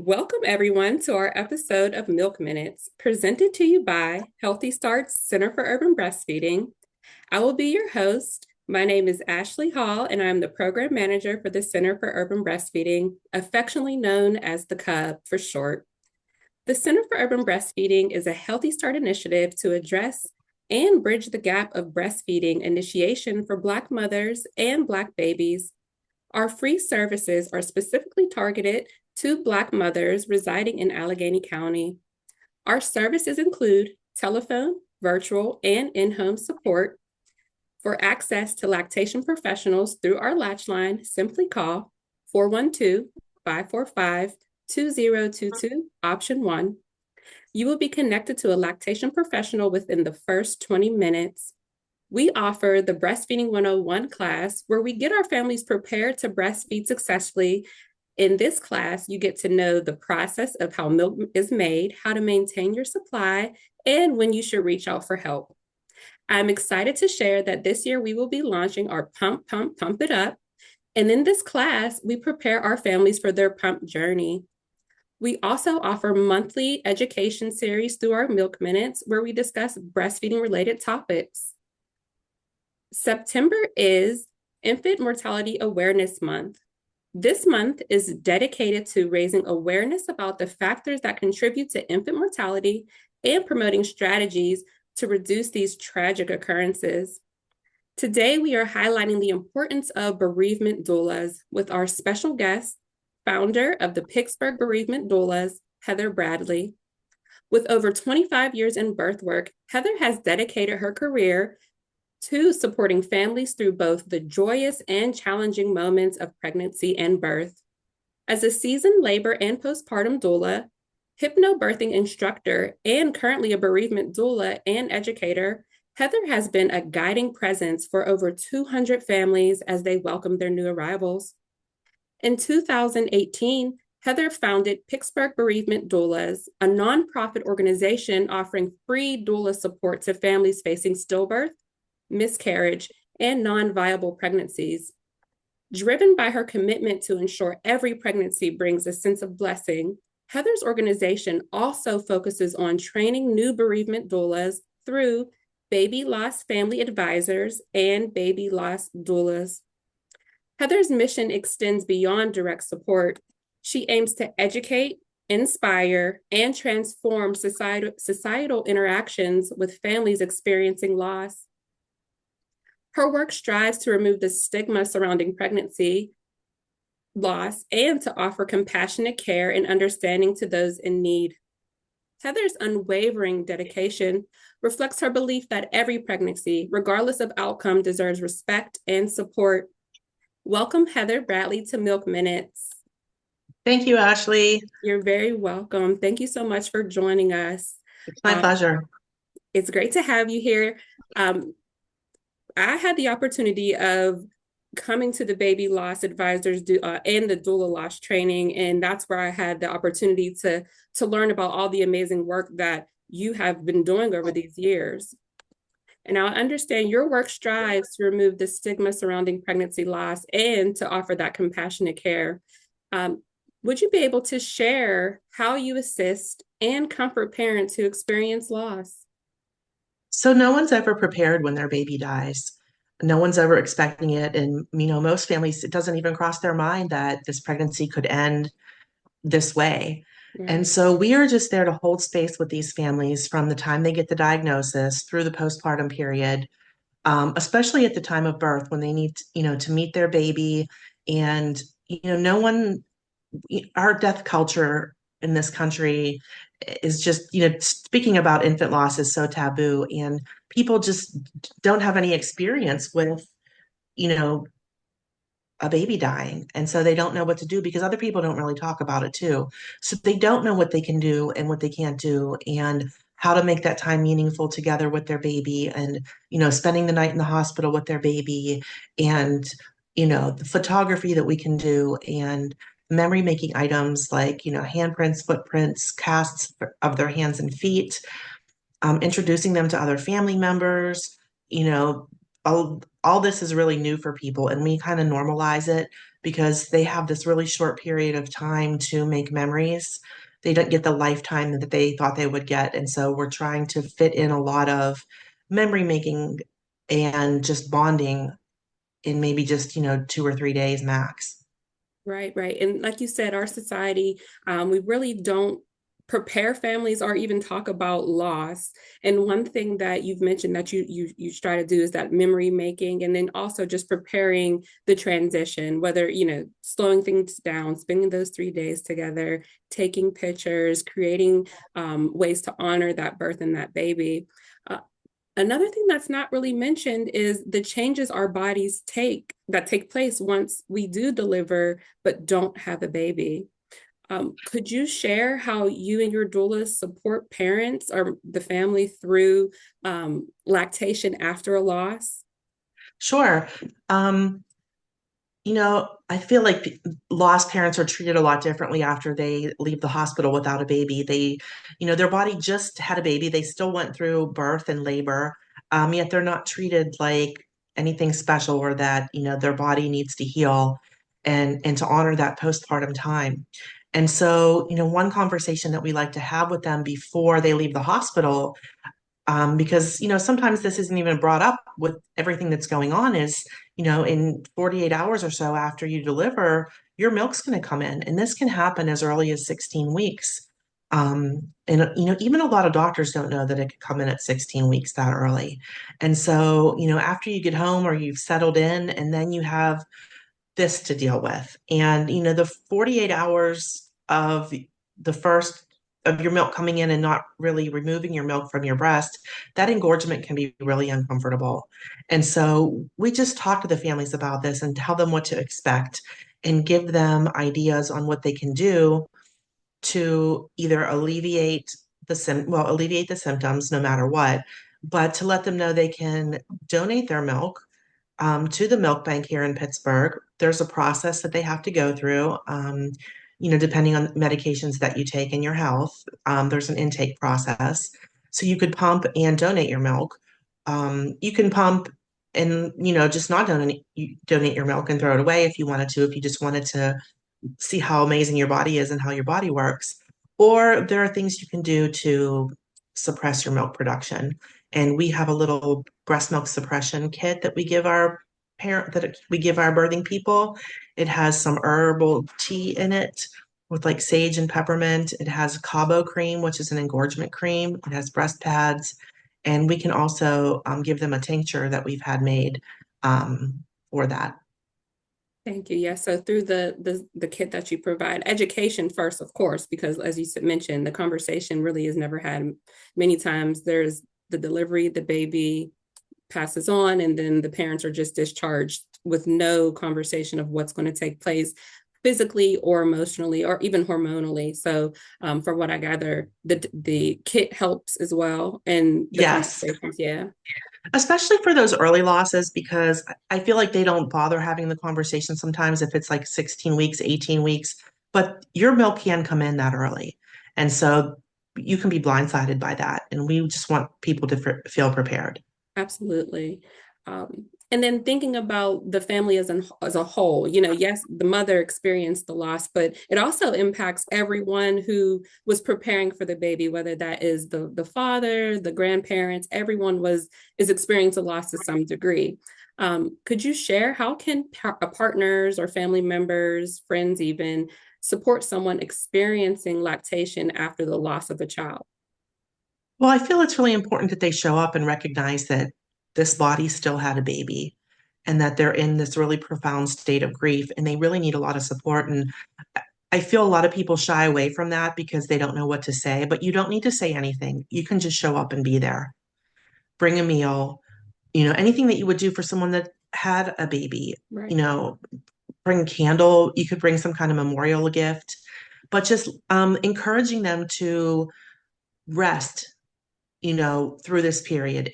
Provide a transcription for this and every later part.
Welcome, everyone, to our episode of Milk Minutes, presented to you by Healthy Starts Center for Urban Breastfeeding. I will be your host. My name is Ashley Hall, and I'm the program manager for the Center for Urban Breastfeeding, affectionately known as the CUB for short. The Center for Urban Breastfeeding is a Healthy Start initiative to address and bridge the gap of breastfeeding initiation for Black mothers and Black babies. Our free services are specifically targeted to Black mothers residing in Allegheny County. Our services include telephone, virtual, and in-home support. For access to lactation professionals through our latch line, simply call 412-545-2022, option 1. You will be connected to a lactation professional within the first 20 minutes. We offer the Breastfeeding 101 class, where we get our families prepared to breastfeed successfully. In this class, you get to know the process of how milk is made, how to maintain your supply, and when you should reach out for help. I'm excited to share that this year we will be launching our Pump, Pump, Pump It Up. And in this class, we prepare our families for their pump journey. We also offer monthly education series through our Milk Minutes, where we discuss breastfeeding related topics. September is Infant Mortality Awareness Month. This month is dedicated to raising awareness about the factors that contribute to infant mortality and promoting strategies to reduce these tragic occurrences. Today, we are highlighting the importance of bereavement doulas with our special guest, founder of the Pittsburgh Bereavement Doulas, Heather Bradley. With over 25 years in birth work, Heather has dedicated her career to supporting families through both the joyous and challenging moments of pregnancy and birth. As a seasoned labor and postpartum doula, hypnobirthing instructor, and currently a bereavement doula and educator, Heather has been a guiding presence for over 200 families as they welcome their new arrivals. In 2018, Heather founded Pittsburgh Bereavement Doulas, a nonprofit organization offering free doula support to families facing stillbirth, miscarriage, and non-viable pregnancies. Driven by her commitment to ensure every pregnancy brings a sense of blessing, Heather's organization also focuses on training new bereavement doulas through baby loss family advisors and baby loss doulas. Heather's mission extends beyond direct support. She aims to educate, inspire, and transform societal interactions with families experiencing loss. Her work strives to remove the stigma surrounding pregnancy, loss, and to offer compassionate care and understanding to those in need. Heather's unwavering dedication reflects her belief that every pregnancy, regardless of outcome, deserves respect and support. Welcome, Heather Bradley, to Milk Minutes. Thank you, Ashley. You're very welcome. Thank you so much for joining us. It's my pleasure. It's great to have you here. I had the opportunity of coming to the baby loss advisors and the doula loss training, and that's where I had the opportunity to learn about all the amazing work that you have been doing over these years. And I understand your work strives to remove the stigma surrounding pregnancy loss and to offer that compassionate care. Would you be able to share how you assist and comfort parents who experience loss? So no one's ever prepared when their baby dies. No one's ever expecting it. And, most families, it doesn't even cross their mind that this pregnancy could end this way. Right. And so we are just there to hold space with these families from the time they get the diagnosis through the postpartum period, especially at the time of birth when they need, to meet their baby. And, no one, our death culture in this country is just, speaking about infant loss is so taboo, and people just don't have any experience with, a baby dying. And so they don't know what to do because other people don't really talk about it too. So they don't know what they can do and what they can't do and how to make that time meaningful together with their baby and, spending the night in the hospital with their baby and, the photography that we can do and memory making items like, handprints, footprints, casts of their hands and feet, introducing them to other family members, all this is really new for people, and we kind of normalize it because they have this really short period of time to make memories. They don't get the lifetime that they thought they would get. And so we're trying to fit in a lot of memory making and just bonding in maybe just, 2 or 3 days max. Right, right. And like you said, our society, we really don't prepare families or even talk about loss. And one thing that you've mentioned that you try to do is that memory making, and then also just preparing the transition, whether, slowing things down, spending those 3 days together, taking pictures, creating ways to honor that birth and that baby. Uh, Another thing that's not really mentioned is the changes our bodies take place once we do deliver but don't have a baby. Could you share how you and your doula support parents or the family through lactation after a loss? Sure. Um, I feel like lost parents are treated a lot differently after they leave the hospital without a baby. Their body just had a baby. They still went through birth and labor, yet they're not treated like anything special or that, their body needs to heal and to honor that postpartum time. And so, one conversation that we like to have with them before they leave the hospital, because sometimes this isn't even brought up with everything that's going on, is in 48 hours or so after you deliver, your milk's going to come in, and this can happen as early as 16 weeks. And even a lot of doctors don't know that it could come in at 16 weeks that early. And so after you get home or you've settled in, and then you have this to deal with. And the 48 hours of the first of your milk coming in and not really removing your milk from your breast, that engorgement can be really uncomfortable. And so we just talk to the families about this and tell them what to expect and give them ideas on what they can do to either alleviate the symptoms no matter what, but to let them know they can donate their milk to the milk bank here in Pittsburgh. There's a process that they have to go through, depending on medications that you take in your health. There's an intake process. So you could pump and donate your milk. You can pump and, just not donate your milk and throw it away if you wanted to, if you just wanted to see how amazing your body is and how your body works. Or there are things you can do to suppress your milk production. And we have a little breast milk suppression kit that we give our birthing people. It has some herbal tea in it with like sage and peppermint. It has Cabo cream, which is an engorgement cream. It has breast pads. And we can also give them a tincture that we've had made for that. Thank you. Yeah. So through the kit that you provide, education first, of course, because as you mentioned, the conversation really is never had. Many times there's the delivery, the baby passes on, and then the parents are just discharged with no conversation of what's going to take place physically or emotionally or even hormonally. So from what I gather, the kit helps as well, and the Yes. conversations. Yeah. Especially for those early losses, because I feel like they don't bother having the conversation sometimes if it's like 16 weeks, 18 weeks, but your milk can come in that early. And so you can be blindsided by that. And we just want people to feel prepared. Absolutely. And then thinking about the family as a whole, yes, the mother experienced the loss, but it also impacts everyone who was preparing for the baby, whether that is the father, the grandparents, everyone is experiencing a loss to some degree. Could you share how can partners or family members, friends even, support someone experiencing lactation after the loss of a child? Well, I feel it's really important that they show up and recognize that this body still had a baby and that they're in this really profound state of grief and they really need a lot of support. And I feel a lot of people shy away from that because they don't know what to say, but you don't need to say anything. You can just show up and be there. Bring a meal, anything that you would do for someone that had a baby, Right. you know, bring a candle, you could bring some kind of memorial gift, but just encouraging them to rest, through this period.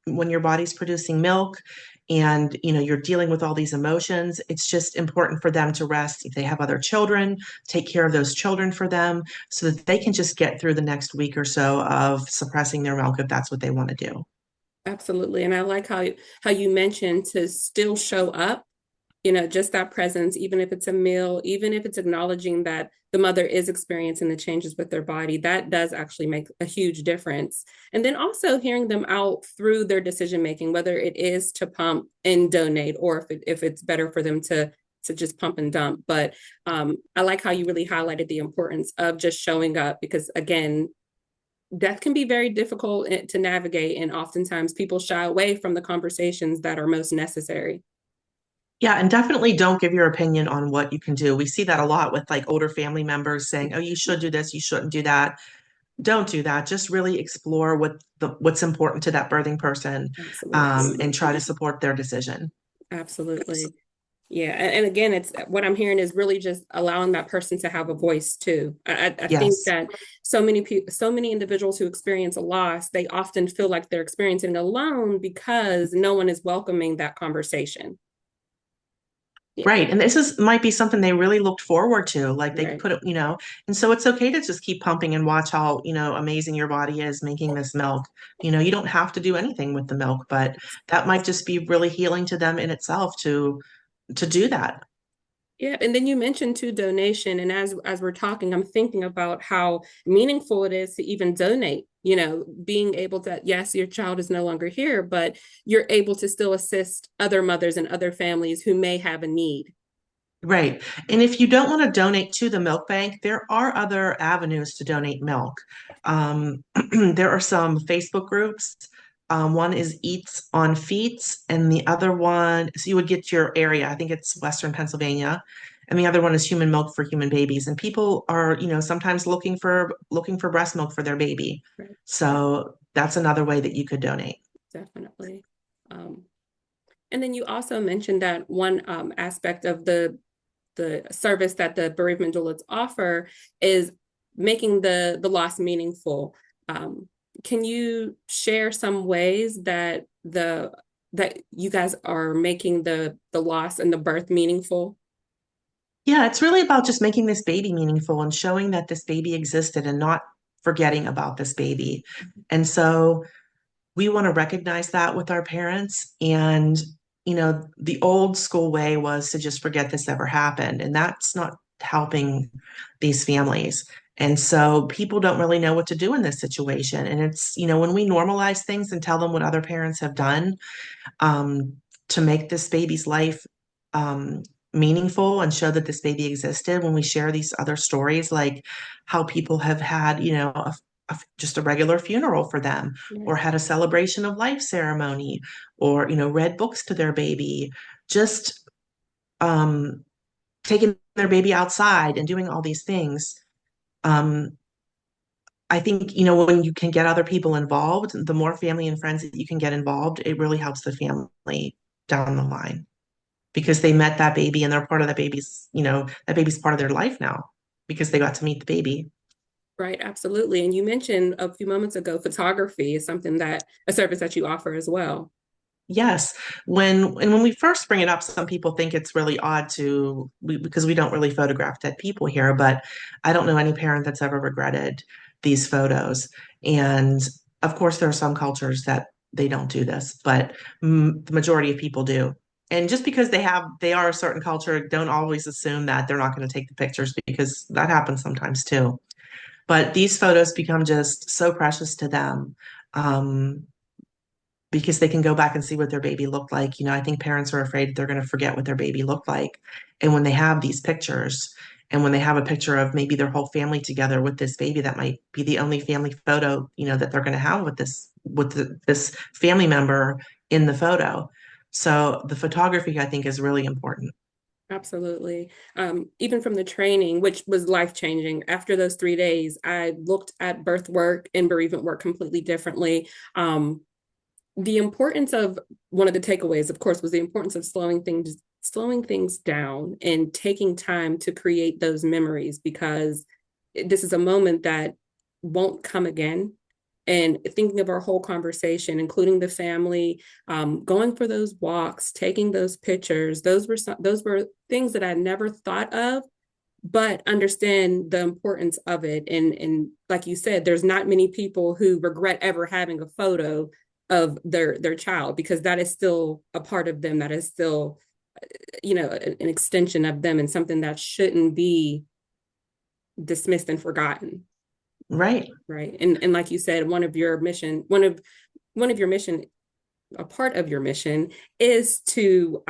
When your body's producing milk and, you're dealing with all these emotions, it's just important for them to rest. If they have other children, take care of those children for them so that they can just get through the next week or so of suppressing their milk if that's what they want to do. Absolutely. And I like how you mentioned to still show up, just that presence, even if it's a meal, even if it's acknowledging that the mother is experiencing the changes with their body, that does actually make a huge difference. And then also hearing them out through their decision making, whether it is to pump and donate, or if it's better for them to just pump and dump. But I like how you really highlighted the importance of just showing up, because again, death can be very difficult to navigate, and oftentimes people shy away from the conversations that are most necessary. Yeah, and definitely don't give your opinion on what you can do. We see that a lot with like older family members saying, "Oh, you should do this, you shouldn't do that." Don't do that. Just really explore what's important to that birthing person, Absolutely. and try to support their decision. Absolutely. Yeah. And again, it's what I'm hearing is really just allowing that person to have a voice too. I think Yes. that so many people, so many individuals who experience a loss, they often feel like they're experiencing it alone because no one is welcoming that conversation. Yeah. Right. And this is might be something they really looked forward to. Like they Right. put it, and so it's okay to just keep pumping and watch how, amazing your body is making this milk. You don't have to do anything with the milk, but that might just be really healing to them in itself to do that. Yeah, and then you mentioned too donation, and as we're talking, I'm thinking about how meaningful it is to even donate. Being able to, yes, your child is no longer here, but you're able to still assist other mothers and other families who may have a need. Right. And if you don't want to donate to the milk bank, there are other avenues to donate milk. There are some Facebook groups. One is Eats on Feets, and the other one, so you would get your area. I think it's Western Pennsylvania, and the other one is Human Milk for Human Babies. And people are, sometimes looking for breast milk for their baby. Right. So that's another way that you could donate. Definitely. Um, and then you also mentioned that one aspect of the service that the bereavement doulas offer is making the loss meaningful. Um, can you share some ways that you guys are making the loss and the birth meaningful? Yeah, it's really about just making this baby meaningful and showing that this baby existed and not forgetting about this baby. And so we want to recognize that with our parents. And, the old school way was to just forget this ever happened. And that's not helping these families. And so people don't really know what to do in this situation. And it's, when we normalize things and tell them what other parents have done, um, to make this baby's life um, meaningful and show that this baby existed, when we share these other stories, like how people have had, just a regular funeral for them, or Right. had a celebration of life ceremony, or, read books to their baby, just um, taking their baby outside and doing all these things. Um, I think, when you can get other people involved, the more family and friends that you can get involved, it really helps the family down the line, because they met that baby and they're part of that baby's part of their life now because they got to meet the baby. Right, absolutely. And you mentioned a few moments ago, photography is something that a service that you offer as well. Yes. When we first bring it up, some people think it's really odd because we don't really photograph dead people here, but I don't know any parent that's ever regretted these photos. And of course, there are some cultures that they don't do this, but the majority of people do. And just because they are a certain culture, don't always assume that they're not going to take the pictures, because that happens sometimes too. But these photos become just so precious to them. Um, because they can go back and see what their baby looked like. I think parents are afraid they're going to forget what their baby looked like. And when they have these pictures, and when they have a picture of maybe their whole family together with this baby, that might be the only family photo, that they're going to have with this family member in the photo. So the photography, I think, is really important. Absolutely. Even from the training, which was life changing, after those 3 days, I looked at birth work and bereavement work completely differently. The importance of one of the takeaways, of course, was the importance of slowing things down and taking time to create those memories, because this is a moment that won't come again. And thinking of our whole conversation, including the family, going for those walks, taking those pictures, those were things that I never thought of, but understand the importance of it. And like you said, there's not many people who regret ever having a photo their child, because that is still a part of them, that is still, an extension of them, and something that shouldn't be dismissed and forgotten. Right. Right. And like you said, one of your mission, a part of your mission is to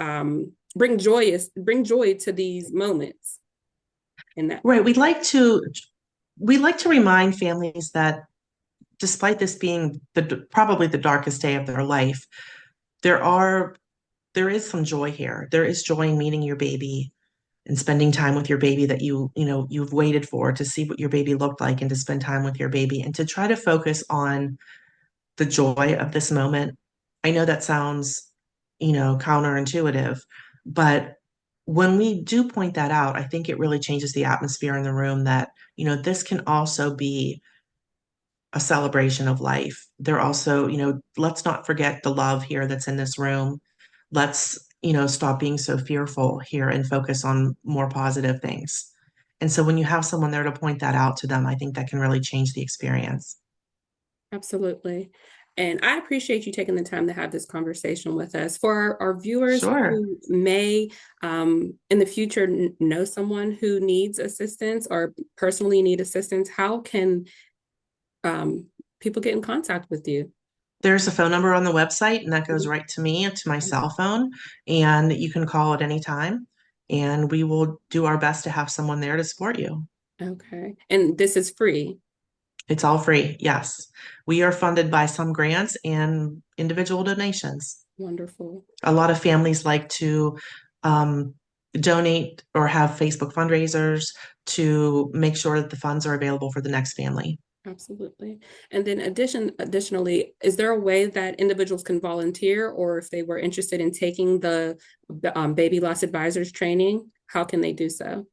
bring joy to these moments. And that. Right. We like to remind families that despite this being probably the darkest day of their life, there are there is some joy here. There is joy in meeting your baby and spending time with your baby that you've waited for, to see what your baby looked like and to spend time with your baby and to try to focus on the joy of this moment. I know that sounds, counterintuitive, but when we do point that out, I think it really changes the atmosphere in the room that, this can also be a celebration of life. They're also, let's not forget the love here that's in this room. Let's, stop being so fearful here and focus on more positive things. And so when you have someone there to point that out to them, I think that can really change the experience. Absolutely. And I appreciate you taking the time to have this conversation with us. For our viewers Sure. who may, in the future, know someone who needs assistance or personally need assistance, how can people get in contact with you? There's a phone number on the website, and that goes Mhm. right to me, to my cell phone, and you can call at any time, and we will do our best to have someone there to support you. Okay. And this is free. It's all free. Yes. We are funded by some grants and individual donations. Wonderful. A lot of families like to um, donate or have Facebook fundraisers to make sure that the funds are available for the next family. Absolutely. And then additionally, is there a way that individuals can volunteer, or if they were interested in taking the baby loss advisors training, how can they do so?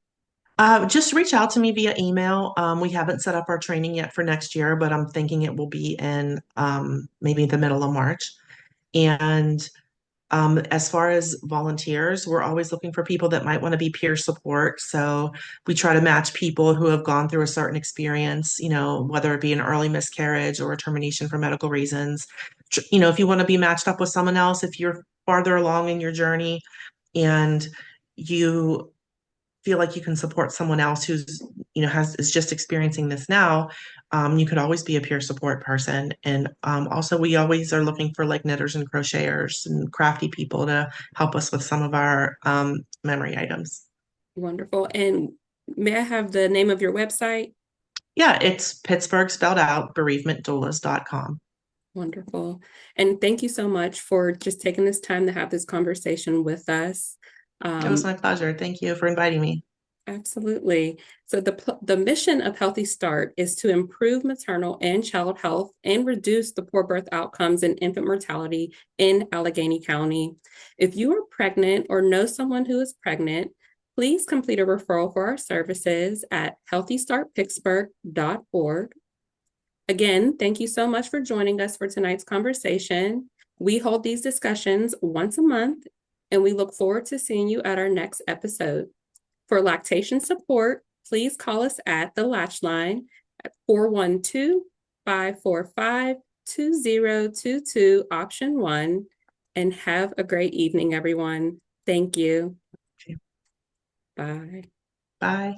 Just reach out to me via email. We haven't set up our training yet for next year, but I'm thinking it will be in maybe the middle of March. And as far as volunteers, we're always looking for people that might want to be peer support. So we try to match people who have gone through a certain experience, whether it be an early miscarriage or a termination for medical reasons. If you want to be matched up with someone else, if you're farther along in your journey and you feel like you can support someone else who's has is just experiencing this now, you could always be a peer support person. And also we always are looking for like knitters and crocheters and crafty people to help us with some of our memory items. Wonderful. And may I have the name of your website? Yeah, it's Pittsburgh spelled out, bereavementdoulas.com. Wonderful. And thank you so much for just taking this time to have this conversation with us. It was Um, my pleasure. Thank you for inviting me. Absolutely. So the mission of Healthy Start is to improve maternal and child health and reduce the poor birth outcomes and infant mortality in Allegheny County. If you are pregnant or know someone who is pregnant, please complete a referral for our services at healthystartpittsburgh.org. Again, thank you so much for joining us for tonight's conversation. We hold these discussions once a month, and we look forward to seeing you at our next episode. For lactation support, please call us at the Latch Line at 412-545-2022, option 1. And have a great evening, everyone. Thank you. Okay. Bye. Bye.